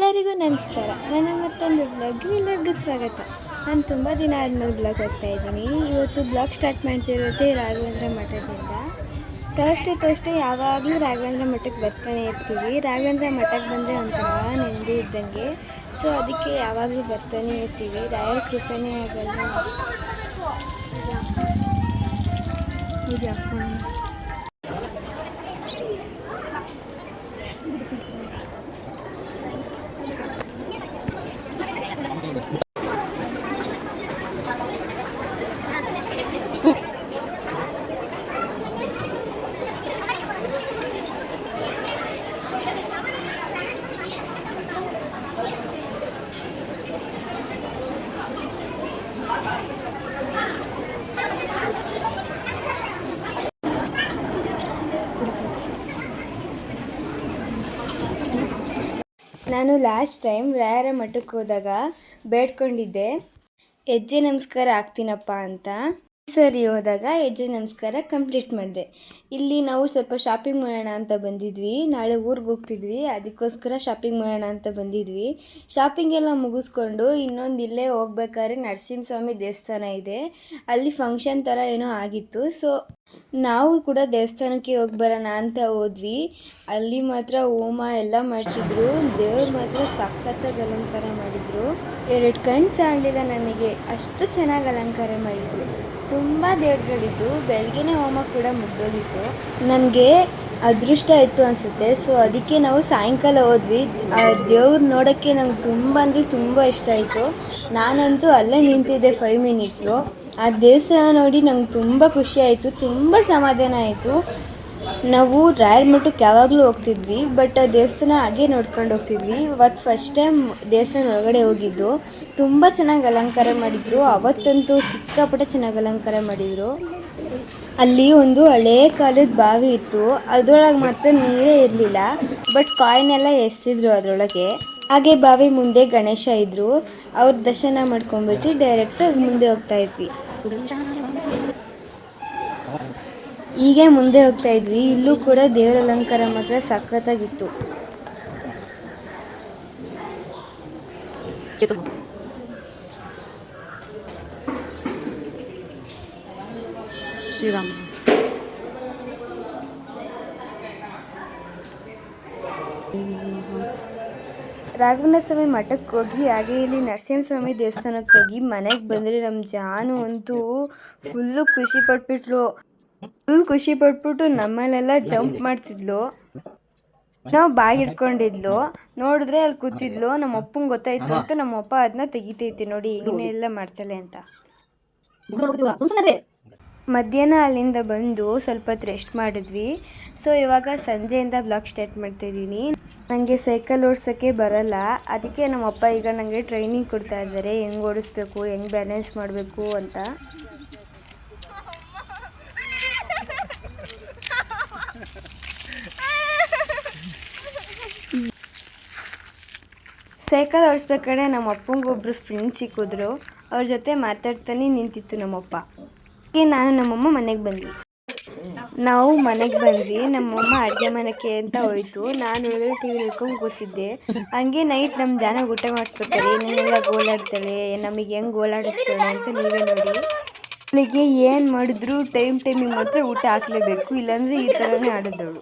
ಎಲ್ಲರಿಗೂ ನಮಸ್ಕಾರ. ನನ್ನ ಮತ್ತೊಂದು ಬ್ಲಾಗ್ಗೆ ಎಲ್ಲರಿಗೂ ಸ್ವಾಗತ. ನಾನು ತುಂಬ ದಿನ ಆದಮೇಲೆ ಬ್ಲಾಗ್ ಇದ್ದೀನಿ. ಇವತ್ತು ಬ್ಲಾಗ್ ಸ್ಟಾರ್ಟ್ ಮಾಡ್ತಿರೋದೇ ರಾಘವೇಂದ್ರ ಮಠದಿಂದ. ತರ್ಸ್ಡೇ ಯಾವಾಗಲೂ ರಾಘವೇಂದ್ರ ಮಠಕ್ಕೆ ಬರ್ತಾನೆ ಇರ್ತೀವಿ. ರಾಘವೇಂದ್ರ ಮಠಕ್ಕೆ ಬಂದರೆ ಒಂಥರ ನೆಮ್ಮದಿ ಇದ್ದಂಗೆ. ಸೊ ಅದಕ್ಕೆ ಯಾವಾಗಲೂ ಬರ್ತಾನೆ ಇರ್ತೀವಿ. ರಾಯರ ಕೃಪೆನೇ ಆಗಲ್ಲ. ನಾನು ಲಾಸ್ಟ್ ಟೈಮ್ ರಾಯರ ಮಠಕ್ಕೆ ಹೋದಾಗ ಬೇಡ್ಕೊಂಡಿದ್ದೆ ಹೆಜ್ಜೆ ನಮಸ್ಕಾರ ಆಗ್ತೀನಪ್ಪ ಅಂತ. ಸರಿ ಹೋದಾಗ ಹೆಜ್ಜೆ ನಮಸ್ಕಾರ ಕಂಪ್ಲೀಟ್ ಮಾಡಿದೆ. ಇಲ್ಲಿ ನಾವು ಸ್ವಲ್ಪ ಶಾಪಿಂಗ್ ಮಾಡೋಣ ಅಂತ ಬಂದಿದ್ವಿ. ನಾಳೆ ಊರಿಗೆ ಹೋಗ್ತಿದ್ವಿ, ಅದಕ್ಕೋಸ್ಕರ ಶಾಪಿಂಗ್ ಮಾಡೋಣ ಅಂತ ಬಂದಿದ್ವಿ. ಶಾಪಿಂಗ್ ಎಲ್ಲ ಮುಗಿಸ್ಕೊಂಡು ಇನ್ನೊಂದು ಇಲ್ಲೇ ಹೋಗ್ಬೇಕಾದ್ರೆ ನರಸಿಂಹಸ್ವಾಮಿ ದೇವಸ್ಥಾನ ಇದೆ, ಅಲ್ಲಿ ಫಂಕ್ಷನ್ ಥರ ಏನೋ ಆಗಿತ್ತು. ಸೊ ನಾವು ಕೂಡ ದೇವಸ್ಥಾನಕ್ಕೆ ಹೋಗಿ ಬರೋಣ ಅಂತ ಹೋದ್ವಿ. ಅಲ್ಲಿ ಮಾತ್ರ ಹೋಮ ಎಲ್ಲ ಮಾಡಿಸಿದ್ರು. ದೇವ್ರು ಮಾತ್ರ ಸಖತ್ತಾಗಿ ಅಲಂಕಾರ ಮಾಡಿದರು. 2 ಕಣ್ಣು ಸಾಗಲಿಲ್ಲ ನಮಗೆ, ಅಷ್ಟು ಚೆನ್ನಾಗಿ ಅಲಂಕಾರ ಮಾಡಿದರು. ತುಂಬ ದೇವ್ರುಗಳಿದ್ದು. ಬೆಳಗ್ಗೆನೇ ಹೋಮ ಕೂಡ ಮುಗ್ದೋಗಿತ್ತು. ನಮಗೆ ಅದೃಷ್ಟ ಇತ್ತು ಅನಿಸುತ್ತೆ. ಸೊ ಅದಕ್ಕೆ ನಾವು ಸಾಯಂಕಾಲ ಹೋದ್ವಿ. ಆ ದೇವ್ರು ನೋಡೋಕ್ಕೆ ನಂಗೆ ತುಂಬ ಅಂದರೆ ತುಂಬ ಇಷ್ಟ ಆಯಿತು. ನಾನಂತೂ ಅಲ್ಲೇ ನಿಂತಿದ್ದೆ 5 ಮಿನಿಟ್ಸು. ಆ ದೇವಸ್ಥಾನ ನೋಡಿ ನಂಗೆ ತುಂಬ ಖುಷಿ ಆಯಿತು, ತುಂಬ ಸಮಾಧಾನ ಆಯಿತು. ನಾವು ರಾಯರ ಮಠಕ್ಕೆ ಯಾವಾಗಲೂ ಹೋಗ್ತಿದ್ವಿ, ಬಟ್ ಆ ದೇವಸ್ಥಾನ ಹಾಗೆ ನೋಡ್ಕೊಂಡು ಹೋಗ್ತಿದ್ವಿ. ಇವತ್ತು ಫಸ್ಟ್ ಟೈಮ್ ದೇವಸ್ಥಾನ ಒಳಗಡೆ ಹೋಗಿದ್ದು. ತುಂಬ ಚೆನ್ನಾಗಿ ಅಲಂಕಾರ ಮಾಡಿದರು. ಅವತ್ತಂತೂ ಸಿಕ್ಕಾಪಟ್ಟೆ ಚೆನ್ನಾಗಿ ಅಲಂಕಾರ ಮಾಡಿದರು. ಅಲ್ಲಿ ಒಂದು ಹಳೇ ಕಾಲದ ಬಾವಿ ಇತ್ತು, ಅದರೊಳಗೆ ಮಾತ್ರ ನೀರೇ ಇರಲಿಲ್ಲ, ಬಟ್ ಕಾಯಿನ್ ಎಲ್ಲ ಎಸೆದಿದ್ರು ಅದರೊಳಗೆ. ಹಾಗೆ ಬಾವಿ ಮುಂದೆ ಗಣೇಶ ಇದ್ದರು. ಅವ್ರ ದರ್ಶನ ಮಾಡ್ಕೊಂಡ್ಬಿಟ್ಟು ಡೈರೆಕ್ಟಾಗಿ ಮುಂದೆ ಹೋಗ್ತಾ ಇದ್ವಿ. ಹೀಗೆ ಮುಂದೆ ಹೋಗ್ತಾ ಇದ್ವಿ. ಇಲ್ಲೂ ಕೂಡ ದೇವರ ಅಲಂಕಾರ ಮಾತ್ರ ಸಖತ್ತಾಗಿತ್ತು. ಶ್ರೀರಾಮ ರಾಘವೇಂದ್ರ ಸ್ವಾಮಿ ಮಠಕ್ಕೆ ಹೋಗಿ ಹಾಗೆ ಇಲ್ಲಿ ನರಸಿಂಹಸ್ವಾಮಿ ದೇವಸ್ಥಾನಕ್ಕೆ ಹೋಗಿ ಮನೆಗೆ ಬಂದರೆ ನಮ್ಮ ಜಾನು ಅಂತೂ ಫುಲ್ಲು ಖುಷಿ ಪಟ್ಬಿಟ್ಟು ನಮ್ಮಲ್ಲೆಲ್ಲ ಜಂಪ್ ಮಾಡ್ತಿದ್ಲು. ನಾವು ಬಾಯಿ ಹಿಡ್ಕೊಂಡಿದ್ಲು. ನೋಡಿದ್ರೆ ಅಲ್ಲಿ ಕೂತಿದ್ಲು. ನಮ್ಮ ಅಪ್ಪಂಗೆ ಗೊತ್ತಾಯ್ತು ಅಂತ ನಮ್ಮ ಅಪ್ಪ ಅದನ್ನ ತೆಗಿತೈತಿ, ನೋಡಿ ಏನೆಲ್ಲ ಮಾಡ್ತಾಳೆ ಅಂತ. ಮಧ್ಯಾಹ್ನ ಅಲ್ಲಿಂದ ಬಂದು ಸ್ವಲ್ಪ ಹೊತ್ತು ರೆಸ್ಟ್ ಮಾಡಿದ್ವಿ. ಸೊ ಇವಾಗ ಸಂಜೆಯಿಂದ ಬ್ಲಾಗ್ ಸ್ಟಾರ್ಟ್ ಮಾಡ್ತಾಯಿದ್ದೀನಿ. ನನಗೆ ಸೈಕಲ್ ಓಡಿಸೋಕ್ಕೆ ಬರಲ್ಲ, ಅದಕ್ಕೆ ನಮ್ಮಪ್ಪ ಈಗ ನನಗೆ ಟ್ರೈನಿಂಗ್ ಕೊಡ್ತಾ ಇದ್ದಾರೆ, ಹೆಂಗೆ ಓಡಿಸ್ಬೇಕು, ಹೆಂಗೆ ಬ್ಯಾಲೆನ್ಸ್ ಮಾಡಬೇಕು ಅಂತ. ಸೈಕಲ್ ಓಡಿಸ್ಬೇಕಾದ್ರೆ ನಮ್ಮ ಅಪ್ಪಂಗೆ ಒಬ್ಬರು ಫ್ರೆಂಡ್ ಸಿಕ್ಕಿದ್ರು. ಅವ್ರ ಜೊತೆ ಮಾತಾಡ್ತಾನೆ ನಿಂತಿತ್ತು ನಮ್ಮಪ್ಪ. ನಾನು ನಮ್ಮಮ್ಮ ಮನೆಗೆ ಬಂದ್ವಿ. ನಾವು ಮನೆಗೆ ಬಂದ್ವಿ. ನಮ್ಮಮ್ಮ ಅಡುಗೆ ಮನೆಗೆ ಅಂತ ಹೋಯ್ತು. ನಾನು ಒಳಗಡೆ ಟಿ ವಿ ನೋಡ್ಕೊಂಡು ಕೂತಿದ್ದೆ. ಹಂಗೆ ನೈಟ್ ನಮ್ಮ ಜನ ಊಟ ಮಾಡಿಸ್ಬೇಕಾರೆ ಏನೇನೆಲ್ಲ ಗೋಳಾಡ್ತಾಳೆ, ನಮಗೆ ಹೆಂಗೆ ಗೋಳಾಡಿಸ್ತಾಳೆ ಅಂತ ನೀವೇ ನೋಡಿ. ಅವಳಿಗೆ ಏನು ಮಾಡಿದ್ರು ಟೈಮಿಗೆ ಮಾತ್ರ ಊಟ ಹಾಕಲೇಬೇಕು, ಇಲ್ಲಾಂದರೆ ಈ ಥರನೇ ಆಡಿದವಳು.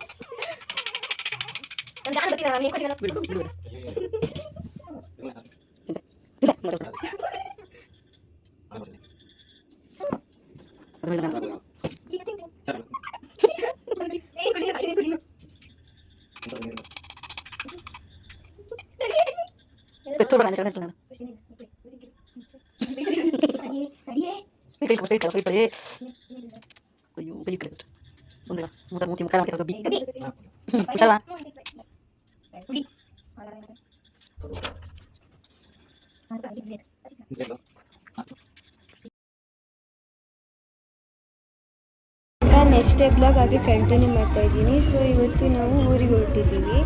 ನೆಕ್ಸ್ಟ್ ಬ್ಲಾಗ್ ಹಾಗೆ ಕಂಟಿನ್ಯೂ ಮಾಡ್ತಾ ಇದ್ದೀನಿ. ಸೊ ಇವತ್ತು ನಾವು ಊರಿಗೆ ಹೊರಟಿದ್ದೀವಿ.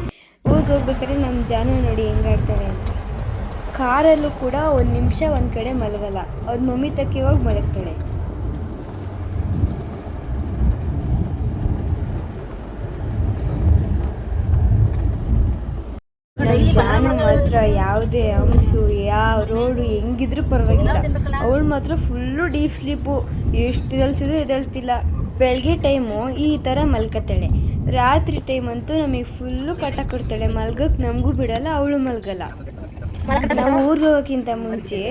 ಊರಿಗೆ ಹೋಗ್ಬೇಕಾದ್ರೆ ನಮ್ಮ ಜಾನು ನೋಡಿ ಹೆಂಗಾಡ್ತಾಳೆ ಅಂತ. ಕಾರಲ್ಲೂ ಕೂಡ ಒಂದು ನಿಮಿಷ ಒಂದು ಕಡೆ ಮಲಗಲ್ಲ, ಅವ್ರ ಮಮ್ಮಿ ತಕ್ಕೆ ಹೋಗಿ ಮಲಗ್ತಾಳೆ. ಜಾನು ಮಾತ್ರ ಯಾವುದೇ ಹಂಸು ಯಾವ ರೋಡು ಹೆಂಗಿದ್ರು ಪರವಾಗಿಲ್ಲ, ಅವಳು ಮಾತ್ರ ಫುಲ್ಲು ಡೀಪ್ ಸ್ಲೀಪು. ಎಷ್ಟು ಎದಳ್ಸಿದ್ರು ಎದಳ್ತಿಲ್ಲ. ಬೆಳಗ್ಗೆ ಟೈಮು ಈ ಥರ ಮಲ್ಕತ್ತಾಳೆ, ರಾತ್ರಿ ಟೈಮ್ ಅಂತೂ ನಮಗೆ ಫುಲ್ಲು ಕಟ್ಟ ಕೊಡ್ತಾಳೆ. ಮಲ್ಗಕ್ಕೆ ನಮಗೂ ಬಿಡಲ್ಲ, ಅವಳು ಮಲ್ಗಲ್ಲ. ನಾವು ಊರಿಗೆ ಹೋಗೋಕ್ಕಿಂತ ಮುಂಚೆ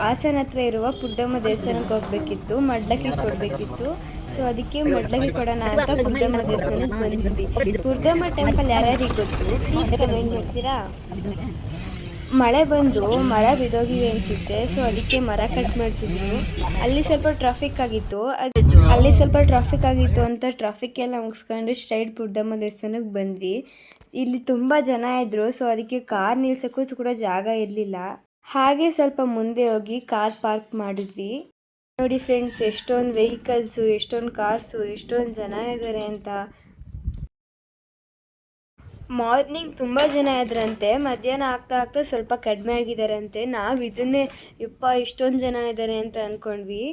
ಹಾಸನ ಹತ್ರ ಇರುವ ಪುಡ್ಡಮ್ಮ ದೇವಸ್ಥಾನಕ್ಕೆ ಹೋಗ್ಬೇಕಿತ್ತು, ಮಡ್ಲಕ್ಕಿ ಕೊಡಬೇಕಿತ್ತು. ಸೊ ಅದಕ್ಕೆ ಮಡ್ಲಕ್ಕಿ ಕೊಡೋಣ ಅಂತ ಪುಡ್ಡಮ್ಮ ದೇವಸ್ಥಾನಕ್ಕೆ ಬಂದಿದ್ವಿ. ಪುಡ್ಡಮ್ಮ ಟೆಂಪಲ್ ಯಾರ್ಯಾರಿಗೆ ಗೊತ್ತು ಪ್ಲೀಸ್ ಕಮೆಂಟ್ ಮಾಡ್ತೀರಾ? ಮಳೆ ಬಂದು ಮರ ಬಿದ್ದೋಗಿದೆ ಅನಿಸುತ್ತೆ, ಸೊ ಅದಕ್ಕೆ ಮರ ಕಟ್ ಮಾಡ್ತಿದ್ವಿ. ಅಲ್ಲಿ ಸ್ವಲ್ಪ ಟ್ರಾಫಿಕ್ ಆಗಿತ್ತು ಅಂತ ಟ್ರಾಫಿಕ್ ಎಲ್ಲ ಮುಗಿಸ್ಕೊಂಡು ಸ್ಟ್ರೈಟ್ ಪುಡ್ಡಮ್ಮ ದೇವಸ್ಥಾನಕ್ಕೆ ಬಂದ್ವಿ. ಇಲ್ಲಿ ತುಂಬ ಜನ ಇದ್ದರು, ಸೊ ಅದಕ್ಕೆ ಕಾರ್ ನಿಲ್ಸೋಕ್ಕೂ ಕೂಡ ಜಾಗ ಇರಲಿಲ್ಲ. ಹಾಗೆ ಸ್ವಲ್ಪ ಮುಂದೆ ಹೋಗಿ ಕಾರ್ ಪಾರ್ಕ್ ಮಾಡಿದ್ವಿ. ನೋಡಿ ಫ್ರೆಂಡ್ಸ್, ಎಷ್ಟೊಂದು ವೆಹಿಕಲ್ಸು, ಎಷ್ಟೊಂದು ಕಾರ್ಸು, ಎಷ್ಟೊಂದು ಜನ ಇದ್ದಾರೆ ಅಂತ. ಮಾರ್ನಿಂಗ್ ತುಂಬ ಜನ ಇದ್ರಂತೆ, ಮಧ್ಯಾಹ್ನ ಆಗ್ತಾ ಸ್ವಲ್ಪ ಕಡಿಮೆ ಆಗಿದ್ದಾರಂತೆ. ನಾವು ಇದನ್ನೇ ಇಷ್ಟೊಂದು ಜನ ಇದ್ದಾರೆ ಅಂತ ಅಂದ್ಕೊಂಡ್ವಿ.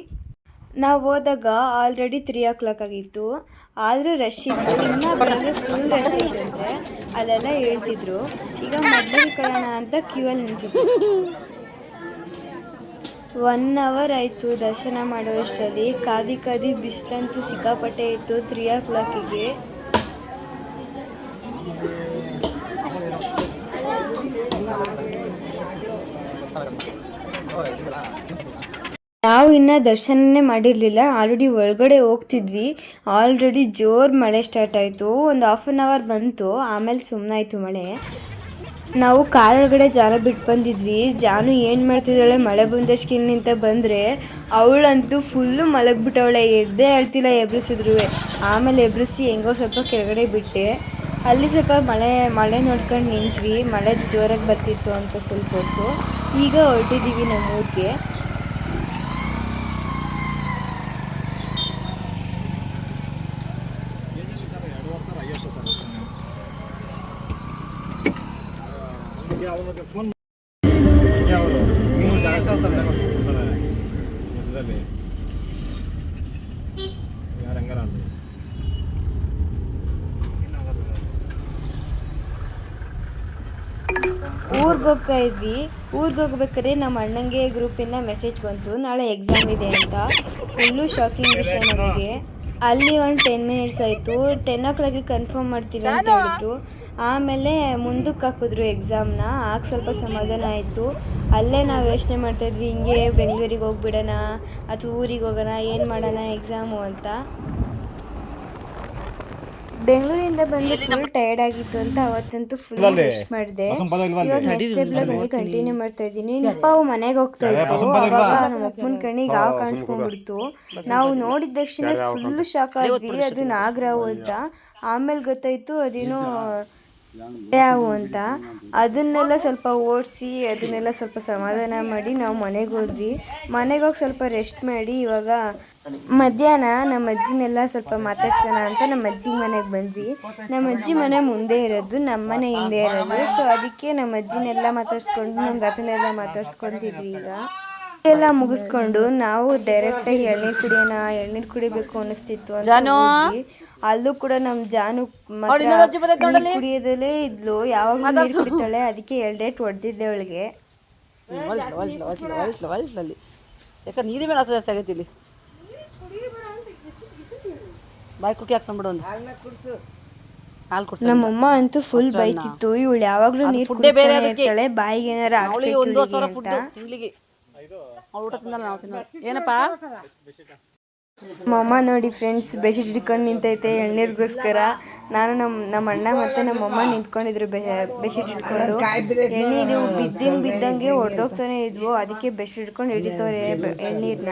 ನಾವು ಹೋದಾಗ ಆಲ್ರೆಡಿ 3 o'clock ಆಗಿತ್ತು, ಆದರೂ ರಶ್ ಇತ್ತು. ಇನ್ನೂ ಬೆಳಗ್ಗೆ ಫುಲ್ ರಶ್ ಇತ್ತಂತೆ, ಅಲ್ಲೆಲ್ಲ ಹೇಳ್ತಿದ್ರು. ಈಗ ಮಡ್ಲಕ್ಕಿ ಕೊಡೋಣ ಅಂತ ಕ್ಯೂವಲ್ಲಿ ನಿಂತಿದ್ವಿ. 1 hour ಆಯಿತು ದರ್ಶನ ಮಾಡೋಷ್ಟರಲ್ಲಿ. ಕಾದಿ ಬಿಸಿಲಂತೂ ಸಿಕ್ಕಾಪಟ್ಟೆ ಇತ್ತು 3 o'clockಗೆ. ನಾವು ಇನ್ನೂ ದರ್ಶನನೇ ಮಾಡಿರಲಿಲ್ಲ, ಆಲ್ರೆಡಿ ಒಳಗಡೆ ಹೋಗ್ತಿದ್ವಿ. ಆಲ್ರೆಡಿ ಜೋರು ಮಳೆ ಸ್ಟಾರ್ಟ್ ಆಯಿತು. ಒಂದು 1/2 hour ಬಂತು, ಆಮೇಲೆ ಸುಮ್ಮನಾಯಿತು ಮಳೆ. ನಾವು ಕಾರ್ ಒಳಗಡೆ ಜಾನ ಬಿಟ್ಟು ಬಂದಿದ್ವಿ. ಜಾನು ಏನು ಮಾಡ್ತಿದ್ದಾಳೆ, ಮಳೆ ಬಂದಷ್ಟಿನಿಂತ ಬಂದರೆ ಅವಳಂತೂ ಫುಲ್ಲು ಮಲಗಿಬಿಟ್ಟವಳೆ, ಎದ್ದೇ ಹೇಳ್ತಿಲ್ಲ ಎಬ್ರಿಸಿದ್ರು. ಆಮೇಲೆ ಎಬ್ರಿಸಿ ಹೆಂಗೋ ಸ್ವಲ್ಪ ಕೆಳಗಡೆ ಬಿಟ್ಟೆ. ಅಲ್ಲಿ ಸ್ವಲ್ಪ ಮಳೆ ನೋಡ್ಕೊಂಡು ನಿಂತ್ವಿ. ಮಳೆ ಜೋರಾಗಿ ಬರ್ತಿತ್ತು ಅಂತ ಸ್ವಲ್ಪ ಹೊತ್ತು. ಈಗ ಹೊರಟಿದ್ದೀವಿ ನಮ್ಮೂರಿಗೆ. ಊರಿಗೆ ಹೋಗ್ತಾ ಇದ್ವಿ. ಊರಿಗೆ ಹೋಗ್ಬೇಕಾದ್ರೆ ನಮ್ಮ ಅಣ್ಣಂಗೆ ಗ್ರೂಪಿಂದ ಮೆಸೇಜ್ ಬಂತು, ನಾಳೆ ಎಕ್ಸಾಮ್ ಇದೆ ಅಂತ. ಫುಲ್ಲು ಶಾಕಿಂಗ್ ವಿಷಯ ನಮಗೆ. ಅಲ್ಲಿ ಒಂದು 10 minutes ಆಯಿತು. 10 o'clock ಕನ್ಫರ್ಮ್ ಮಾಡ್ತೀವಿ ಅಂತ ಹೇಳಿದ್ರು. ಆಮೇಲೆ ಮುಂದಕ್ಕೆ ಹಾಕಿದ್ರು ಎಕ್ಸಾಮ್ನ. ಆಗ ಸ್ವಲ್ಪ ಸಮಾಧಾನ ಆಯಿತು. ಅಲ್ಲೇ ನಾವು ಯೋಚನೆ ಮಾಡ್ತಾಯಿದ್ವಿ, ಹಿಂಗೆ ಬೆಂಗಳೂರಿಗೆ ಹೋಗ್ಬಿಡೋಣ ಅಥವಾ ಊರಿಗೆ ಹೋಗೋಣ, ಏನು ಮಾಡೋಣ ಎಕ್ಸಾಮು ಅಂತ. ಬೆಂಗಳೂರಿಂದ ಬಂದು ಫುಲ್ ಟಯರ್ಡ್ ಆಗಿತ್ತು ಅಂತ ಅವತ್ತಂತೂ ಫುಲ್ ರೆಸ್ಟ್ ಮಾಡಿದೆ. ಇವಾಗ ನೆಕ್ಸ್ಟ್ ಸ್ಟೆಪ್ಲಾಗಿ ಕಂಟಿನ್ಯೂ ಮಾಡ್ತಾ ಇದ್ದೀನಿ. ಅವು ಮನೆಗೆ ಹೋಗ್ತಾ ಇತ್ತು, ಅವಾಗ ನಮ್ಮ ಅಪ್ಪನ ಕಣ್ಣಿಗೆ ಹಾವು ಕಾಣಿಸ್ಕೊಂಡ್ಬಿಡ್ತು. ನಾವು ನೋಡಿದ ತಕ್ಷಣ ಫುಲ್ ಶಾಕ್ ಆದ್ವಿ, ಅದು ನಾಗರಾವು ಅಂತ. ಆಮೇಲೆ ಗೊತ್ತಾಯ್ತು ಅದೇನೋ ಯಾವ ಅಂತ. ಅದನ್ನೆಲ್ಲ ಸ್ವಲ್ಪ ಓಡಿಸಿ ಅದನ್ನೆಲ್ಲ ಸ್ವಲ್ಪ ಸಮಾಧಾನ ಮಾಡಿ ನಾವು ಮನೆಗೆ ಹೋದ್ವಿ. ಮನೆಗೆ ಹೋಗಿ ಸ್ವಲ್ಪ ರೆಸ್ಟ್ ಮಾಡಿ ಇವಾಗ ಮಧ್ಯಾಹ್ನ ನಮ್ಮ ಅಜ್ಜಿನೆಲ್ಲ ಸ್ವಲ್ಪ ಮಾತಾಡ್ಸೋಣ ಅಂತ ನಮ್ಮ ಅಜ್ಜಿ ಮನೆಗೆ ಬಂದ್ವಿ. ನಮ್ಮ ಅಜ್ಜಿ ಮನೆ ಮುಂದೆ ಇರೋದು, ನಮ್ಮ ಮನೆ ಹಿಂದೆ ಇರೋದು. ಸೊ ಅದಕ್ಕೆ ನಮ್ಮ ಅಜ್ಜಿನೆಲ್ಲ ಮಾತಾಡ್ಸ್ಕೊಂಡು ನಮ್ಮ ರಥನೆಲ್ಲ ಮಾತಾಡ್ಸ್ಕೊತಿದ್ವಿ. ಈಗ ಎಲ್ಲ ಮುಗಿಸ್ಕೊಂಡು ನಾವು ಡೈರೆಕ್ಟಾಗಿ ಎಳ್ನೀರು ಕುಡಿಬೇಕು ಅನ್ನಿಸ್ತಿತ್ತು ಅಂತ ಹೋದ್ವಿ. ಅಲ್ಲೂ ಕೂಡ ನಮ್ಮ ಜಾನು ಕುಡಿಯೋದಲ್ಲೇ ಇದ್ಲು, ಯಾವಾಗಲೂ ನೀರು ಕುಡಿತಾಳೆ. ಅದಕ್ಕೆ 2 ಡೇಟ್ ಹೊಡೆದಿದ್ದೆ ಅವಳಿಗೆ. ಯಾಕಂದ್ರೆ ನೀರಿ ಮೇಲೆ ಆಸೆ ಜಾಸ್ತಿ ಆಗೈತಿ ಇಲ್ಲಿ. ಬಾಯ್ ಕುಕ್ಕಿ ಹಾಕ್ಸಂಬಿಡು, ಹಾಲು ಕುಡ್ಸು. ನಮ್ಮಮ್ಮ ಅಂತೂ ಫುಲ್ ಬೈತಿತ್ತು, ಇವಳು ಯಾವಾಗಲೂ ನೀರು ಕುಡಿತಾನೆ ಇರ್ತಾಳೆ, ಬಾಯಿಗೆ ಏನಾರ ಹಾಕ್ಬೇಕು ಅಂತ. ತಿಂಗಳಿಗೆ ಅವ್ಳು ಊಟ ತಿನ್ನಲ್ಲ, ನಾವು ತಿನ್ನಲ್ಲ. ಏನಪ್ಪ ಮಮ್ಮ ನೋಡಿ ಫ್ರೆಂಡ್ಸ್, ಬೆಡ್ಶೀಟ್ ಹಿಡ್ಕೊಂಡು ನಿಂತೈತೆ ಎಳ್ನೀರಿಗೋಸ್ಕರ. ನಾನು ನಮ್ಮ ಅಣ್ಣ ಮತ್ತು ನಮ್ಮಮ್ಮ ನಿಂತ್ಕೊಂಡಿದ್ರು ಬೆಡ್ಶೀಟ್ ಹಿಡ್ಕೊಂಡು. ಎಳ್ನೀರು ಬಿದ್ದಂಗೆ ಹೊಡೆದೋಗ್ತಾನೆ ಇದ್ವು, ಅದಕ್ಕೆ ಬೆಡ್ಶೀಟ್ ಹಿಡ್ಕೊಂಡು ಹಿಡಿತವ್ರೆ ಎಳ್ನೀರನ್ನ.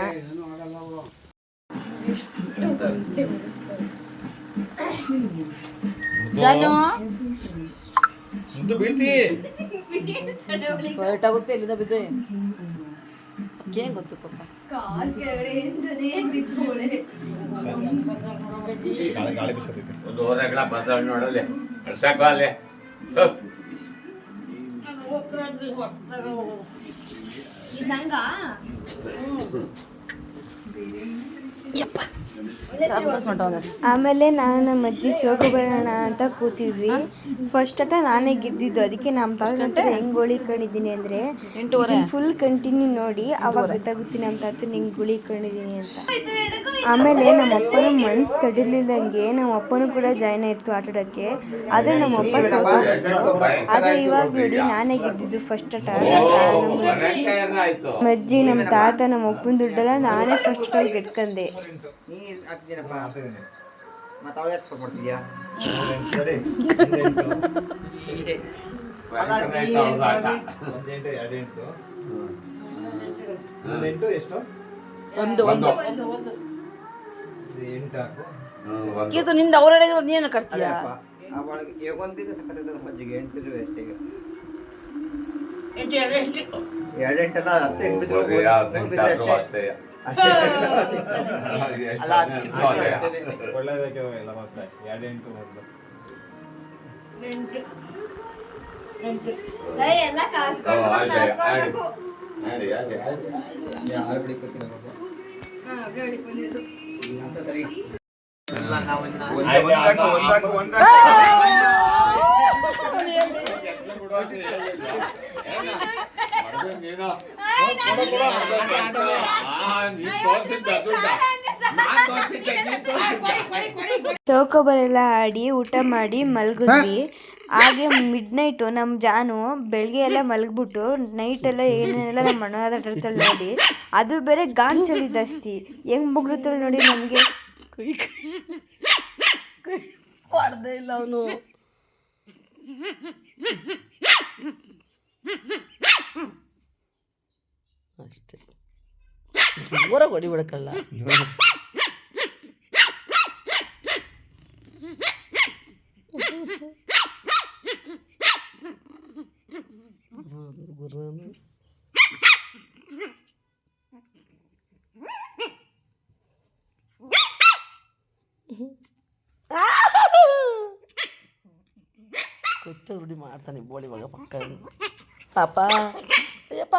ಹೊರಟಾಗುತ್ತೆ ಇಲ್ಲಿಂದ ಬಿದ್ದು ಏನ್ ಗೊತ್ತು ಪಾಪ. ಆಮೇಲೆ ನಾನು ನಮ್ಮ ಅಜ್ಜಿ ಚೌಕಬರೋಣ ಅಂತ ಕೂತಿದ್ವಿ. ಫಸ್ಟ್ ಆಟ ನಾನೇ ಗೆದ್ದಿದ್ದು. ಅದಕ್ಕೆ ನಮ್ಮ ತಾತ ಹೆಂಗೆ ಗೋಳಿ ಇಟ್ಕೊಂಡಿದ್ದೀನಿ ಅಂದರೆ ಫುಲ್ ಕಂಟಿನ್ಯೂ ನೋಡಿ ಅವಾಗ ಗೊತ್ತಾಗುತ್ತೆ ನಮ್ಮ ತಾತನ ಹೆಂಗೆ ಗೋಳಿ ಇಟ್ಕೊಂಡಿದ್ದೀನಿ ಅಂತ. ಆಮೇಲೆ ನಮ್ಮ ಅಪ್ಪನ ಮನ್ಸು ತಡಿಲಿಲ್ಲಂಗೆ ನಮ್ಮ ಅಪ್ಪನೂ ಕೂಡ ಜಾಯ್ನ್ ಆಯಿತು ಆಟಾಡೋಕ್ಕೆ. ಆದರೆ ನಮ್ಮ ಅಪ್ಪ ಸೋತೋಗ್ಬಿಟ್ರು. ಆದರೆ ಇವಾಗ ನೋಡಿ ನಾನೇ ಗೆದ್ದಿದ್ದು ಫಸ್ಟ್ ಆಟ. ನಮ್ಮ ಅಜ್ಜಿ, ನಮ್ಮ ತಾತ, ನಮ್ಮ ಅಪ್ಪನ ದುಡ್ಡೆಲ್ಲ ನಾನೇ ಫಸ್ಟ್ ಆಟಲ್ಲಿ ಗೆಟ್ಕೊಂಡೆ. ಕೀರ್ತು ನಿಂದ ಅವರಡೆ ನೀನು ಕಟ್ತೀಯ. ಚೌಕೋಬಾರೆಲ್ಲ ಆಡಿ ಊಟ ಮಾಡಿ ಮಲಗಿದ್ವಿ. ಹಾಗೆ ಮಿಡ್ ನೈಟು ನಮ್ಮ ಜಾನು ಬೆಳಗ್ಗೆ ಎಲ್ಲ ಮಲಗ್ಬಿಟ್ಟು ನೈಟೆಲ್ಲ ಏನೇನೆಲ್ಲ ನಮ್ಮ ಅಣ್ಣದ ಆಟಾಡ್ತಾಳೆ ನೋಡಿ. ಅದು ಬೇರೆ ಗಾಂಚಲಿ ಜಾಸ್ತಿ ಹೆಂಗೆ ಮುಗ್ಳುತ್ತಾಳೆ ನೋಡಿ. ನಮಗೆ ಮಾಡ್ದೇ ಇಲ್ಲ ಅವನು. ಅಷ್ಟೇ ಜೋರಾಗಿ ಹೊಡಿಬಿಡಕ್ಕಲ್ಲ. ಕೊಚ್ಚ ರೂಢಿ ಮಾಡ್ತಾನೆ ಬೋಳಿ ಮಗ ಪಕ್ಕ. ಪಾಪ ಅಯ್ಯಪ್ಪ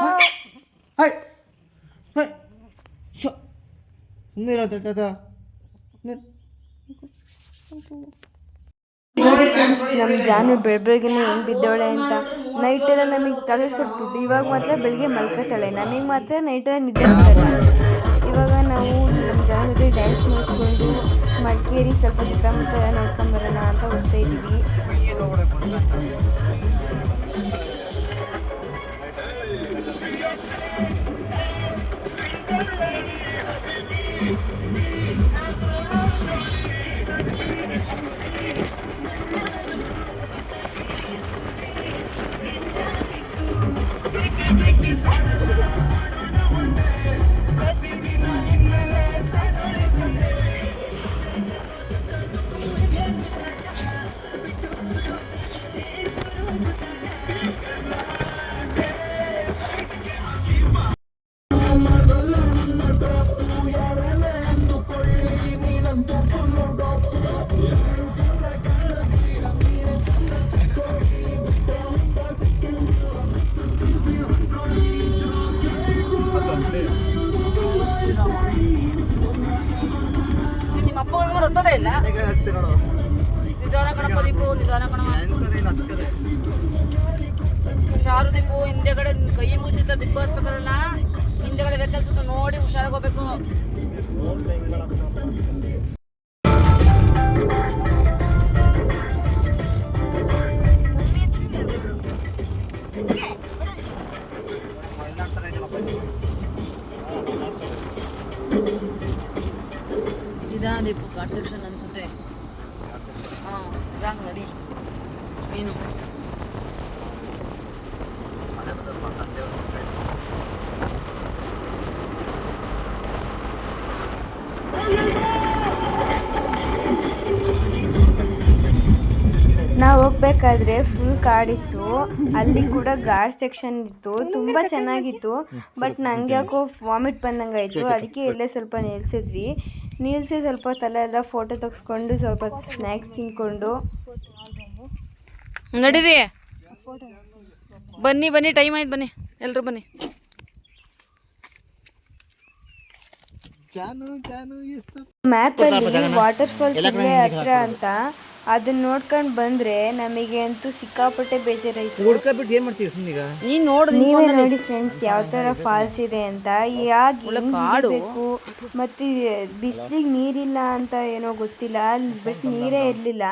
ನೋಡಿ ಫ್ರೆಂಡ್ಸ್, ನಮ್ಮ ಜಾನು ಬೆಳಗ್ಗೆನೇ ಹೆಂಗೆ ಬಿದ್ದವಳೆ ಅಂತ. ನೈಟೆಲ್ಲ ನಮಗೆ ಟಾಯ್ಲೆಟ್ ಕೊಟ್ಬಿಟ್ಟು ಇವಾಗ ಮಾತ್ರ ಬೆಳಿಗ್ಗೆ ಮಲ್ಕೋತಾಳೆ. ನಮಗೆ ಮಾತ್ರ ನೈಟೆಲ್ಲ ನಿದ್ದೆ ಬರಲ್ಲ. ಇವಾಗ ನಾವು ನಮ್ಮ ಜಾನು ಜೊತೆ ಡ್ಯಾನ್ಸ್ ಮಾಡಿಸ್ಕೊಂಡು ಮಡಿಕೇರಿ ಸ್ವಲ್ಪ ಸುತ್ತಮುತ್ತ ನೋಡ್ಕೊಂಬರೋಣ ಅಂತ ಹೋಗ್ತಾ ಇದ್ದೀವಿ. ನಿಮ್ಮ ಅಪ್ಪ ಅವ್ರಿಗೆ ಗೊತ್ತದೇ ಇಲ್ಲ. ನಿಧಾನ ಕಣಪ್ಪ ದೀಪು, ನಿಧಾನ ಕಣ. ಹುಷಾರು ದೀಪು, ಹಿಂದೆಗಡೆ ಕೈ ಮುಗಿದಿತ್ತ ದಿಬ್ಬ ಹತ್ಬೇಕಾರಲ್ಲ, ಹಿಂದೆಗಡೆ ವೆಹಿಕಲ್ಸ್ ನೋಡಿ ಹುಷಾರಾಗಿ ಹೋಗ್ಬೇಕು. ನಿಧಾನ ದೀಪು, ಘಾಟ್ ಸೆಕ್ಷನ್ ಅನ್ಸುತ್ತೆ. ಹಾಂ ರಾಂಗ್ ನಡಿ ಏನು. ನಾವು ಹೋಗ್ಬೇಕಾದ್ರೆ ಫುಲ್ ಕಾಡಿತ್ತು. ಅಲ್ಲಿ ಕೂಡ ಗಾರ್ಡ್ ಸೆಕ್ಷನ್ ಇತ್ತು, ತುಂಬ ಚೆನ್ನಾಗಿತ್ತು. ಬಟ್ ನನಗೆ ಯಾಕೋ ವಾಮಿಟ್ ಬಂದಂಗೆ ಆಯಿತು. ಅದಕ್ಕೆ ಇಲ್ಲೇ ಸ್ವಲ್ಪ ನಿಲ್ಲಿಸಿ ಸ್ವಲ್ಪ ತಲೆ ಎಲ್ಲ ಫೋಟೋ ತೆಗೆಸ್ಕೊಂಡು ಸ್ವಲ್ಪ ಸ್ನ್ಯಾಕ್ಸ್ ತಿನ್ಕೊಂಡು ನಡೀರಿ. ಬನ್ನಿ ಬನ್ನಿ, ಟೈಮ್ ಆಯ್ತು, ಬನ್ನಿ ಎಲ್ಲರೂ ಬನ್ನಿ. ಮ್ಯಾಪಲ್ಲಿ ವಾಟರ್ ಫಾಲ್ಸ್ ಇಲ್ಲೇ ಹತ್ರ ಅಂತ ಅದನ್ನ ನೋಡ್ಕೊಂಡು ಬಂದ್ರೆ ನಮಗೆ ಅಂತೂ ಸಿಕ್ಕಾಪಟ್ಟೆ ಬೇಜಾರಾಯ್ತು. ಹುಡ್ಕಬಿಟ್ಟು ಏನ್ ಮಾಡ್ತೀವಿ ಸುಮ್ಮನೀಗ? ನೀನ್ ನೋಡು, ನೀವೇ ನೋಡಿ ಫ್ರೆಂಡ್ಸ್ ಯಾವ ಥರ ಫಾಲ್ಸ್ ಇದೆ ಅಂತ. ಯಾಕೆ ಬೇಕು ಮತ್ತು ಬಿಸಿಲಿಗೆ ನೀರಿಲ್ಲ ಅಂತ ಏನೋ ಗೊತ್ತಿಲ್ಲ, ಅಲ್ಲಿ ಬಟ್ ನೀರೇ ಇರಲಿಲ್ಲ,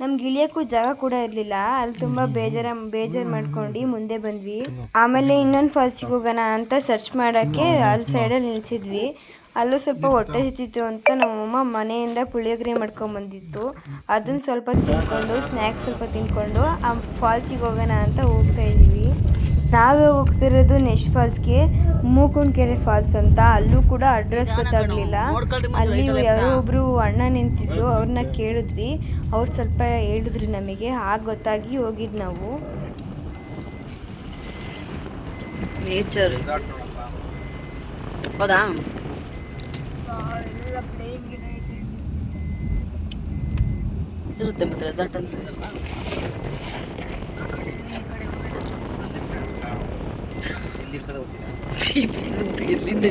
ನಮ್ಗೆ ಇಳಿಯೋಕ್ಕೂ ಜಾಗ ಕೂಡ ಇರಲಿಲ್ಲ. ಅಲ್ಲಿ ತುಂಬ ಬೇಜಾರು ಮಾಡ್ಕೊಂಡು ಮುಂದೆ ಬಂದ್ವಿ. ಆಮೇಲೆ ಇನ್ನೊಂದು ಫಾಲ್ಸಿಗೆ ಹೋಗೋಣ ಅಂತ ಸರ್ಚ್ ಮಾಡೋಕ್ಕೆ ಅಲ್ಲಿ ಸೈಡಲ್ಲಿ ನಿಲ್ಸಿದ್ವಿ. ಅಲ್ಲೂ ಸ್ವಲ್ಪ ಹೊಟ್ಟೆ ಹಸಿತಿತ್ತು ಅಂತ ನಮ್ಮಮ್ಮ ಮನೆಯಿಂದ ಪುಳಿಯೋಗರೆ ಮಾಡ್ಕೊಂಬಂದಿತ್ತು. ಅದನ್ನು ಸ್ವಲ್ಪ ತಿನ್ಕೊಂಡು ಸ್ನ್ಯಾಕ್ಸ್ ಸ್ವಲ್ಪ ತಿನ್ಕೊಂಡು ಆ ಫಾಲ್ಸಿಗೆ ಹೋಗೋಣ ಅಂತ ಹೋಗ್ತಾ ಇದ್ದೀವಿ. ನಾವೇ ಹೋಗ್ತಿರೋದು ನೆಕ್ಸ್ಟ್ ಫಾಲ್ಸ್ಗೆ, ಮೂಕುಣಕೆರೆ ಫಾಲ್ಸ್ ಅಂತ. ಅಲ್ಲೂ ಕೂಡ ಅಡ್ರೆಸ್ ಗೊತ್ತಾಗಲಿಲ್ಲ. ಅಲ್ಲಿ ಯಾರೋ ಒಬ್ಬರು ಅಣ್ಣ ನಿಂತಿದ್ರು, ಅವ್ರನ್ನ ಕೇಳಿದ್ವಿ. ಅವ್ರು ಸ್ವಲ್ಪ ಹೇಳಿದ್ರು ನಮಗೆ, ಆಗ ಗೊತ್ತಾಗಿ ಹೋಗಿದ್ದು ನಾವು. ನೇಚರ್ ಹೌದಾ? ಇರುತ್ತೆ ಮತ್ತೆ ರೆಸಾರ್ಟ್ ಅಂತ ಎಲ್ಲಿಂದ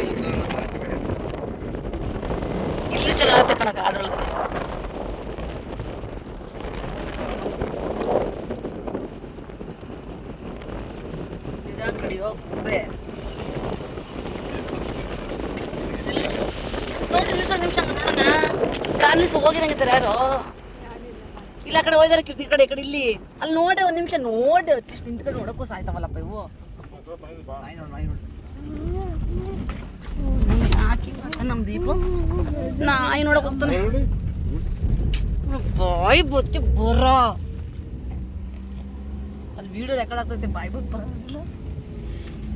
ಇಲ್ಲಿ ಚೆನ್ನಾಗತ್ತೆ ಕಣಕ. ಆಡೊಳಗಡೆ ನಿಧಾನ ಕಡಿಯೋ ಗುಬ್ಬೆ ನೋಡಿ. ನಿಮಿಷ ನೋಡೋಣ. ಕಾರ್ಲಿಸ್ ಹೋಗಿರಂಗಿದ್ದಾರೆ ಯಾರೋ ಇಲ್ಲ, ಆ ಕಡೆ ಹೋಯ್ದಾರೆ ಕಿರ್ತಿ ಕಡೆ ಈ ಕಡೆ. ಇಲ್ಲಿ ಅಲ್ಲಿ ನೋಡ್ರಿ, ಒಂದ್ ನಿಮಿಷ ನೋಡಿ, ಅಟ್ಲೀಸ್ಟ್ ನಿಂತ್ಕೊಂಡು ನೋಡಕ್ಕೂ ಸಾಯ್ತಾವಲ್ಲಪ್ಪ ಇವು. ಹಾಕಿ ನಮ್ಮ ದೀಪು ನಾಯಿ ನೋಡಕ್ ಹೋಗ್ತಾನೆ. ಬಾಯಿ ಬತ್ತಿ ಬರ ಅಲ್ಲಿ ವಿಡಿಯೋ ರೆಕಾರ್ಡ್ ಆಗ್ತೈತೆ, ಬಾಯಿ ಬತ್ ಬರೋದಿಲ್ಲ.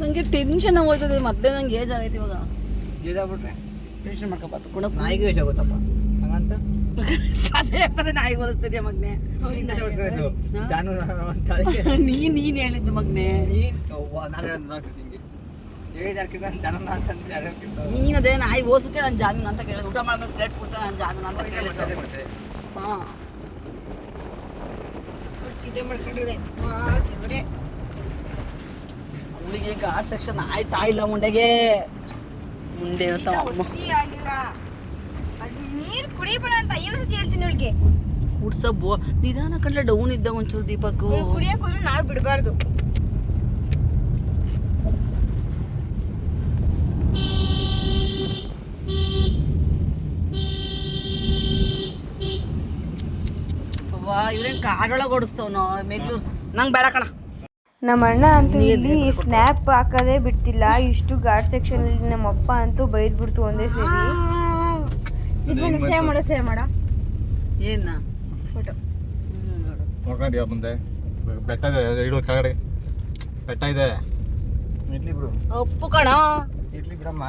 ನಂಗೆ ಟೆನ್ಷನ್ ಹೋಯ್ತದೆ, ಮತ್ತೆ ನಂಗೆ ಏಜ್ ಆಗೈತಿ ಇವಾಗ. ಟೆನ್ಷನ್ ಮಾಡ್ಕೊಬಾರ್ದು ಕೂಡ ನಾಯಿಗೆ ಏಜ್ ಆಗುತ್ತಪ್ಪ ಹಂಗಂತ ಪದೇ ಪದೇ ನಾಯಿ ಹೋಲಿಸ್ತಿದ್ಯಾ ಮಗ್ನೆ? ನೀನ್ ಹೇಳಿದ್ದು ಮಗ್ನೆ. ನೀನ್ ಅದೇ ನಾಯಿ ಹೋಲ್ಸಕ್ಕೆ ನಾನು ಜಾನುನ ಅಂತ ಕೇಳಿದೆ. ಊಟ ಮಾಡ್ಬೇಕು ಪ್ಲೇಟ್ ಕೊಡ್ತೇನೆ ನಾನು ಜಾನುನ ಅಂತ ಕೇಳಿದ್ದು. ಹಾ ಚಿತೆ ಮಾಡ್ಕೊಂಡಿದೆ ಅವಳಿಗೆ ಗಾರ್ಡ್ ಸೆಕ್ಷನ್ ಆಯ್ತಾ ಇಲ್ಲ ಮುಂಡೆಗೆ. ಮುಂಡೆ ನೀರು ಕುಡಿಬೇಡ ಅಂತ ಐವತ್ತು ಹೇಳ್ತೀನಿ ಅವಳಿಗೆ. ಕುಡ್ಸಬ್ಬು ನಿಧಾನ ಕಂಡ್ರೆ ಡೌನ್ ಇದ್ದಾಗ ಒಂಚೂರು ದೀಪಕ್ಕು ಕುಡಿಯಕ್ಕೆ ಹೋದ್ರೆ ನಾವು ಬಿಡಬಾರ್ದು. ಇವ್ರೇನ್ ಕಾಡೊಳಗೆ ಓಡಿಸ್ತವನೋ ಮೇಗ್ಲೂರು. ನಂಗೆ ಬೇಡ ಕಣ. ನಮ್ಮ ಅಣ್ಣ ಅಂತೂ ಇಲ್ಲಿ ಸ್ನ್ಯಾಪ್ ಹಾಕೋದೇ ಬಿಡ್ತಿಲ್ಲ. ಇಷ್ಟು ಗಾರ್ಡ್ ಸೆಕ್ಷನ್ ಅಲ್ಲಿ ನಮ್ಮಪ್ಪ ಅಂತೂ ಬೈದ್ಬಿಡ್ತು ಒಂದೇ ಸೇರಿ. ಸೇವ್ ಮಾಡ ಏನ ಫೋಟೋ ನೋಡ್ಕೊಂಡಿಯ ಮುಂದೆ ಬೆಟ್ಟ ಇದೆ, ಇಡು ಕೆಳಗಡೆ ಬೆಟ್ಟ ಇದೆ. ಇಡ್ಲಿ ಬಿಡು, ಒಪ್ಪು ಕಣ. ಇಡ್ಲಿ ಬಿಡಮ್ಮ.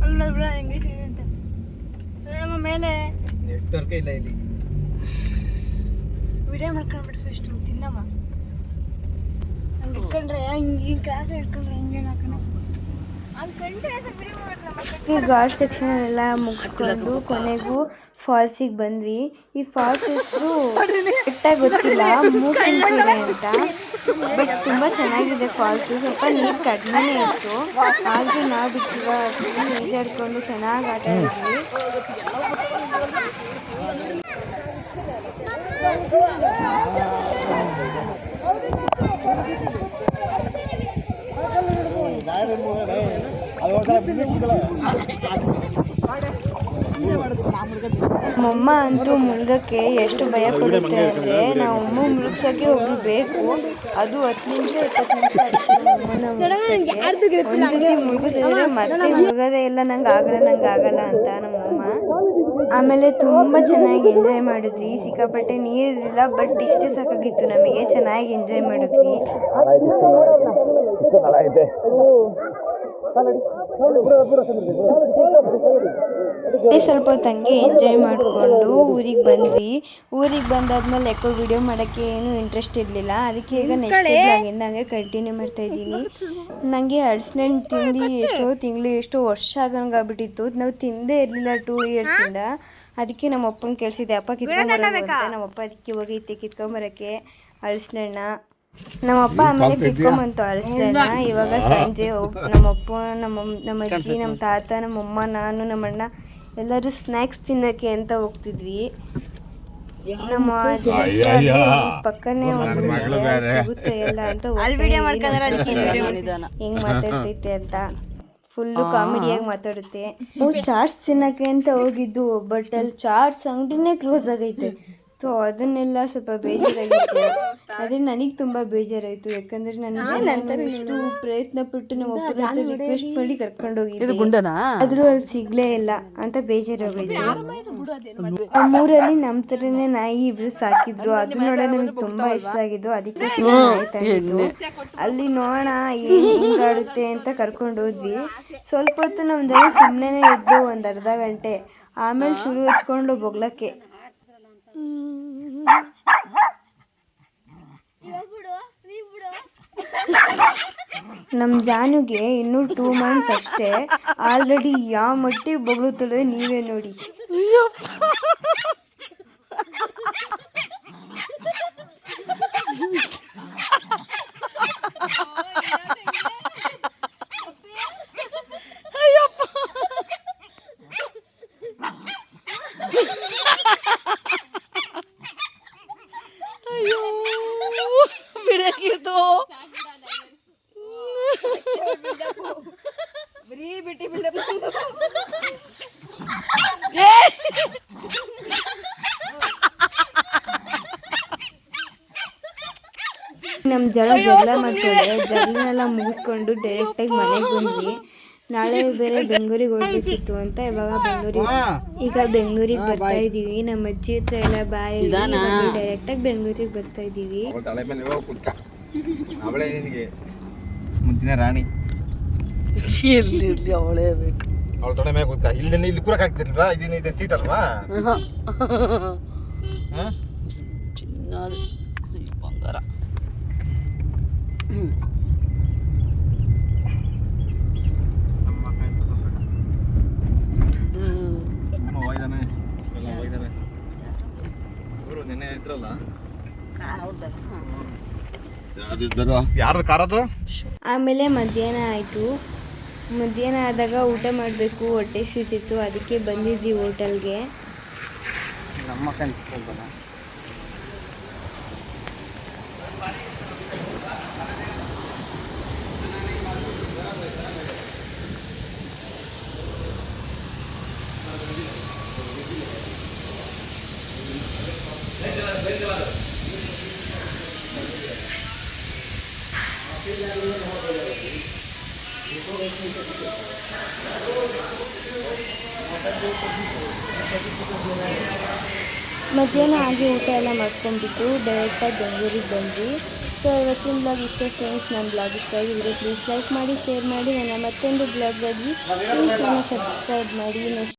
ಅಲ್ಲಿ ಇಂಗ್ಲೀಷ್ ಇದೆ ಅಂತ ನಮ್ಮ ಮೇಲೆ ನೆಟ್ವರ್ಕ್ ಇಲ್ಲ ಇಲ್ಲಿ. ವಿಡಿಯೋ ಮಾಡ್ಕೊಂಡ್ಬಿಟ್ಟು ಫಸ್ಟ್ ತಿನ್ನಮ್ಮ. ಹಂಗೆ ಇಟ್ಕೊಂಡ್ರೆ ಹಿಂಗೆ ಕ್ಲಾಸ್ ಇಟ್ಕೊಂಡ್ರೆ ಹಿಂಗೆ ಹಾಕೋಣ. ಈ ಗಾರ್ಡ್ ಸೆಕ್ಷನ್ ಎಲ್ಲ ಮುಗಿಸ್ಕೊಂಡು ಕೊನೆಗೂ ಫಾಲ್ಸಿಗೆ ಬಂದ್ವಿ. ಈ ಫಾಲ್ಸ್ ಹೆಸರು ಕರೆಕ್ಟಾಗಿ ಗೊತ್ತಿಲ್ಲ, ಮೂಕುಣಕೆರೆ ಅಂತ. ಬಟ್ ತುಂಬ ಚೆನ್ನಾಗಿದೆ ಫಾಲ್ಸು. ಸ್ವಲ್ಪ ನೀರು ಕಡಿಮೆನೇ ಇತ್ತು, ಆದರೂ ನಾವು ಬಿಟ್ಟಿವ ಫುಲ್ ಈಜಾಡ್ಕೊಂಡು ಚೆನ್ನಾಗಿ ಆಟ ಆಡಿದ್ವಿ. ನಮ್ಮಮ್ಮ ಅಂತೂ ಮುಳುಗಕ್ಕೆ ಎಷ್ಟು ಭಯ ಪಡುತ್ತೆ ಅಂದರೆ, ನಮ್ಮಮ್ಮ ಮುಳುಗ್ಸೋಕ್ಕೆ ಒಬ್ರು ಬೇಕು, ಅದು 10 ನಿಮಿಷ 20 ನಿಮಿಷ ಆಗುತ್ತೆ ನಮ್ಮಮ್ಮನ ಮುಳುಗ್ಸೋಕ್ಕೆ. ಒಂದ್ಸತಿ ಮುಳುಗಿಸಿದ್ರೆ ಮತ್ತೆ ಮುಳುಗೋದೇ ಇಲ್ಲ, ನಂಗೆ ಆಗಲ್ಲ ಅಂತ ನಮ್ಮಮ್ಮ. ಆಮೇಲೆ ತುಂಬ ಚೆನ್ನಾಗಿ ಎಂಜಾಯ್ ಮಾಡಿದ್ವಿ. ಸಿಕ್ಕಾಪಟ್ಟೆ ನೀರಿರಲಿಲ್ಲ, ಬಟ್ ಇಷ್ಟೇ ಸಾಕಾಗಿತ್ತು ನಮಗೆ. ಚೆನ್ನಾಗಿ ಎಂಜಾಯ್ ಮಾಡಿದ್ವಿ. ಸ್ವಲ್ಪ ಹೊತ್ತಂಗೆ ಎಂಜಾಯ್ ಮಾಡಿಕೊಂಡು ಊರಿಗೆ ಬಂದ್ವಿ. ಊರಿಗೆ ಬಂದಾದ್ಮೇಲೆ ಯಾಕೋ ವಿಡಿಯೋ ಮಾಡೋಕ್ಕೆ ಏನೂ ಇಂಟ್ರೆಸ್ಟ್ ಇರಲಿಲ್ಲ. ಅದಕ್ಕೆ ಈಗ ನೆಕ್ಸ್ಟ್ ಬ್ಲಾಗಿಂದ ಹಂಗೆ ಕಂಟಿನ್ಯೂ ಮಾಡ್ತಾಯಿದ್ದೀನಿ. ನನಗೆ ಹಲಸಿನಣ್ಣು ತಿಂದು ಎಷ್ಟೋ ವರ್ಷ ಆಗಂಗೆ ಆಗ್ಬಿಟ್ಟಿತ್ತು. ನಾವು ತಿಂದೇ ಇರಲಿಲ್ಲ 2 ಇಯರ್ಸಿಂದ. ಅದಕ್ಕೆ ನಮ್ಮ ಅಪ್ಪನ ಕೇಳಿಸಿದೆ, ಅಪ್ಪ ಕಿತ್ಕೊಂಬರೋದು ಅಂತ. ನಮ್ಮಪ್ಪ ಅದಕ್ಕೆ ಹೋಗೈತೆ ಕಿತ್ಕೊಂಬರೋಕ್ಕೆ ಹಲಸಿನಣ್ಣ. ನಮ್ಮಪ್ಪ ಆಮೇಲೆ ಕಿತ್ಕೊಂಬಂತು ಅರಸಲೇನ. ಇವಾಗ ಸಂಜೆ ನಮ್ಮಪ್ಪ ನಮ್ಮ ಅಜ್ಜಿ, ನಮ್ಮ ತಾತ, ನಮ್ಮಮ್ಮ, ನಾನು, ನಮ್ಮಣ್ಣ ಎಲ್ಲರೂ ಸ್ನ್ಯಾಕ್ಸ್ ತಿನ್ನೋಕ್ಕೆ ಅಂತ ಹೋಗ್ತಿದ್ವಿ. ನಮ್ಮ ಅಜ್ಜಿ ಪಕ್ಕನೇ ಸಿಗುತ್ತೆ ಎಲ್ಲ ಅಂತ ಹೆಂಗ್ ಮಾತಾಡ್ತೈತೆ ಅಂತ ಫುಲ್ಲು ಕಾಮಿಡಿಯಾಗಿ ಮಾತಾಡುತ್ತೆ. ನಾವು ಚಾಟ್ಸ್ ತಿನ್ನೋಕ್ಕೆ ಅಂತ ಹೋಗಿದ್ದು, ಬಟ್ ಅಲ್ಲಿ ಚಾಟ್ಸ್ ಅಂಗಡಿನೇ ಕ್ಲೋಸ್ ಆಗೈತೆ. ಸೊ ಅದನ್ನೆಲ್ಲ ಸ್ವಲ್ಪ ಬೇಜಾರಾಗಿತ್ತು. ಅದೇ ನನಗೆ ತುಂಬ ಬೇಜಾರಾಯಿತು, ಯಾಕಂದರೆ ನಾನು ಇಷ್ಟು ಪ್ರಯತ್ನ ಪಟ್ಟು ನಮ್ಮ ಅಪ್ಪನ ಹತ್ರ ರಿಕ್ವೆಸ್ಟ್ ಮಾಡಿ ಕರ್ಕೊಂಡೋಗಿದ್ದೆ, ಆದರೂ ಅಲ್ಲಿ ಸಿಗಲೇ ಇಲ್ಲ ಅಂತ ಬೇಜಾರಾಗೋಯ್ತು. ನಮ್ಮೂರಲ್ಲಿ ನಮ್ಮ ಥರನೇ ನಾಯಿ ಇಬ್ರು ಸಾಕಿದ್ರು, ಅದು ನೋಡೋಣ ನನಗೆ ತುಂಬ ಇಷ್ಟ ಆಗಿದ್ದು, ಅದಕ್ಕೋಸ್ಕರ ನಾಯಿ ತಂದಿದ್ದು. ಅಲ್ಲಿ ನೋಡೋಣ ಏನು ಹಿಂಗಾಡುತ್ತೆ ಅಂತ ಕರ್ಕೊಂಡು ಹೋದ್ವಿ. ಸ್ವಲ್ಪ ಹೊತ್ತು ನಮ್ಮ ಜನ ಸುಮ್ಮನೆ ಇದ್ದು ಒಂದು ಅರ್ಧ ಗಂಟೆ, ಆಮೇಲೆ ಶುರು ಹಚ್ಕೊಂಡು ಬೊಗ್ಲಕ್ಕೆ. ನಮ್ಮ ಜಾನುಗೆ ಇನ್ನೂ 2 months ಅಷ್ಟೇ, ಆಲ್ರೆಡಿ ಯಾವ ಮಟ್ಟಿಗೆ ಬೊಗಳುತ್ತಳೆ ನೀವೇ ನೋಡಿ. ಬಿಡಕ್ಕಿತ್ತು ನಮ್ಮ ಜಗಳ ಮಾಡ್ತಾರೆ. ಜಗಳನೆಲ್ಲ ಮುಗಿಸ್ಕೊಂಡು ಡೈರೆಕ್ಟಾಗಿ ಮನೆಗೆ ಬಂದ್ವಿ. ನಾಳೆ ಬೇರೆ ಬೆಂಗಳೂರಿಗೆ ಹೋಗ್ಬೇಕಿತ್ತು ಅಂತ ಈಗ ಬೆಂಗಳೂರಿಗೆ ಬರ್ತಾ ಇದ್ದೀವಿ. ನಮ್ಮ ಅಜ್ಜಿ ಹತ್ರ ಎಲ್ಲ ಬಾಯಿ ಡೈರೆಕ್ಟಾಗಿ ಬೆಂಗಳೂರಿಗೆ ಬರ್ತಾ ಇದ್ದೀವಿ. ಅವಳೇ ನಿನಗೆ ಮುಂದಿನ ರಾಣಿ. ಅವಳೇ ಬೇಕು. ಅವಳ ತೊಡೆ ಮ್ಯಾಗ ಗೊತ್ತಾ, ಇಲ್ಲಿ ಕೂರಕ್ ಆಗ್ತಿರ್ಲ್ವಾ, ಇದು ಸೀಟ್ ಅಲ್ವಾ? ಚಿನ್ನದ ಬಂಗಾರ. ನೆನ್ನೆ ಇದ್ರಲ್ಲ ಯಾರು ಕಾರದು. ಆಮೇಲೆ ಮಧ್ಯಾಹ್ನ ಆಯಿತು. ಮಧ್ಯಾಹ್ನ ಆದಾಗ ಊಟ ಮಾಡಬೇಕು, ಹೊಟ್ಟೆ ಸಿಗ್ತಿತ್ತು, ಅದಕ್ಕೆ ಬಂದಿದ್ವಿ ಹೋಟೆಲ್ಗೆ. ನಮ್ಮ ಮಧ್ಯಾಹ್ನ ಆಗಿ ಊಟ ಎಲ್ಲ ಮಾಡ್ಕೊಂಡ್ಬಿಟ್ಟು ಡೈರೆಕ್ಟಾಗಿ ಬೆಂಗಳೂರಿಗೆ ಬಂದ್ವಿ. ಸೊ ಇವತ್ತಿನ ಬ್ಲಾಗ್ ಇಷ್ಟೇ ಫ್ರೆಂಡ್ಸ್. ನನ್ನ ಬ್ಲಾಗ್ ಇಷ್ಟ ಆಗಿದ್ರೆ ಪ್ಲೀಸ್ ಲೈಕ್ ಮಾಡಿ, ಶೇರ್ ಮಾಡಿ. ನನ್ನ ಮತ್ತೊಂದು ಬ್ಲಾಗಾಗಿ ಪ್ಲೀಸ್ ನನ್ನ ಸಬ್ಸ್ಕ್ರೈಬ್ ಮಾಡಿ. ನೆಕ್ಸ್ಟ್